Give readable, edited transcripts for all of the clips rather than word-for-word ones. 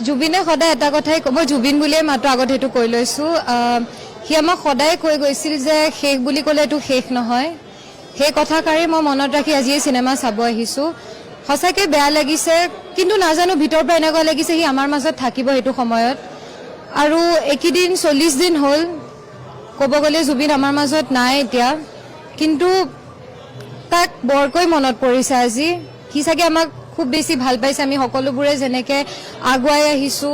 জুবিনে সদায় এটা কথাই মই জুবিন বুলিয়ে মাত্ৰ আগত হেতু কৈ লৈছো সি আমাক সদায় কৈ গৈছিল যে শেষ বুলি ক'লে এটো শেষ নহয় সেই কথাকাৰে মই মনত ৰাখি আজি এই সিনেমা চাব আহিছো সঁচাকে বেয়া লাগিছে কিন্তু নাজানো ভিতৰ পৰা এনেকুৱা লাগিছে সি আমাৰ মাজত থাকিব হেতু সময়ত আৰু একিদিন 40 দিন হ'ল ক'ব গ'লে জুবিন আমাৰ মাজত নাই এতিয়া কিন্তু তাক বৰকৈ মনত পৰিছে আজি সি চাগে আমাক খুব বেছি ভাল পাইছে আমি সকলোবোৰে যেনেকে আগুৱাই আহিছো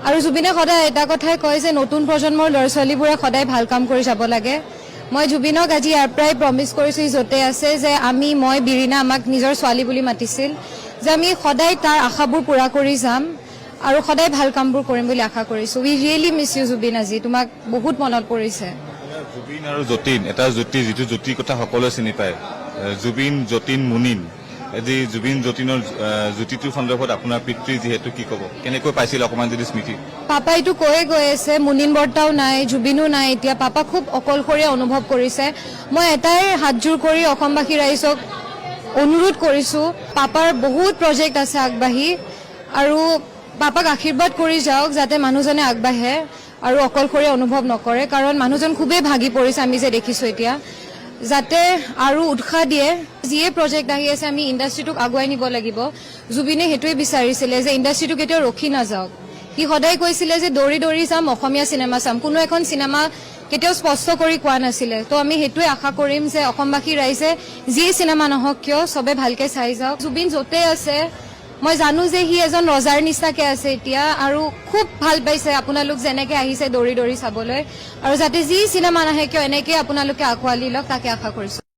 আৰু জুবিনে সদায় এটা কথাই কয় যে নতুন প্ৰজন্মৰ ল'ৰা-ছোৱালীবোৰে সদায় ভাল কাম কৰি যাব লাগে মই জুবিনক আজি ইয়াৰ পৰাই প্ৰমিস কৰিছো যতে আছে যে মই বিৰিনা আমাক নিজৰ ছোৱালী বুলি মাতিছিল যে আমি সদায় তাৰ আশাবোৰ পুৰা কৰি যাম আৰু সদায় ভাল কামবোৰ কৰিম বুলি আশা কৰিছো উই ৰিয়েলি মিছ ইউ জুবিন আজি তোমাক বহুত মনত পৰিছে জুবিন আৰু যতীন এটা জ্যোতি যিটো জ্যোতিৰ কথা সকলোৱে চিনি পায় জুবিন যতীন মুনিন আজি জুবিন যতীনৰ জ্যোতিটোৰ সন্দৰ্ভত আপোনাৰ পিতৃ যিহেতু কি ক'ব কেনেকৈ পাইছিল অকমান যদি স্মৃতি পাপাইটো কৈ গৈ আছে মুনিন বৰ্তাও নাই জুবিনো নাই এতিয়া পাপা খুব অকলশৰীয়া অনুভৱ কৰিছে মই এটাই হাতজোৰ কৰি অসমবাসী ৰাইজক অনুৰোধ কৰিছো পাপাৰ বহুত প্ৰজেক্ট আছে আগবাঢ়ি আৰু পাপাক আশীৰ্বাদ কৰি যাওক যাতে মানুহজনে আগবাঢ়ে আৰু অকলশৰীয়া অনুভৱ নকৰে কাৰণ মানুহজন খুবেই ভাগি পৰিছে আমি যে দেখিছো এতিয়া যাতে আৰু উৎসাহ দিয়ে যিয়ে প্ৰজেক্ট আহি আছে আমি ইণ্ডাষ্ট্ৰিটোক আগুৱাই নিব লাগিব জুবিনে হেতুৱে বিচাৰিছিলে যে ইণ্ডাষ্ট্ৰিটো কেতিয়াও ৰখি নাযাওক সি সদায় কৈছিলে যে দৌৰি দৌৰি যাম অসমীয়া সিনেমা চাম কোনো এখন সিনেমা কেতিয়াও স্পষ্ট কৰি কোৱা নাছিলে তো আমি হেতুৱে আশা কৰিম যে অসমবাসী ৰাইজে যি সিনেমা নহওক কিয় সবে ভালকে চাই যাওক জুবিন যতে আছে মই জানো যে হি এজন ৰজাৰ নিচিনাকে আছে এতিয়া আৰু খুব ভাল পাইছে আপোনালোক যেনেকে আহিছে দৌৰি দৌৰি চাবলৈ আৰু যাতে যি সিনেমা নাহে কিয় এনেকে আপোনালোকে আঁকোৱালি লওক তাকে আশা কৰিছো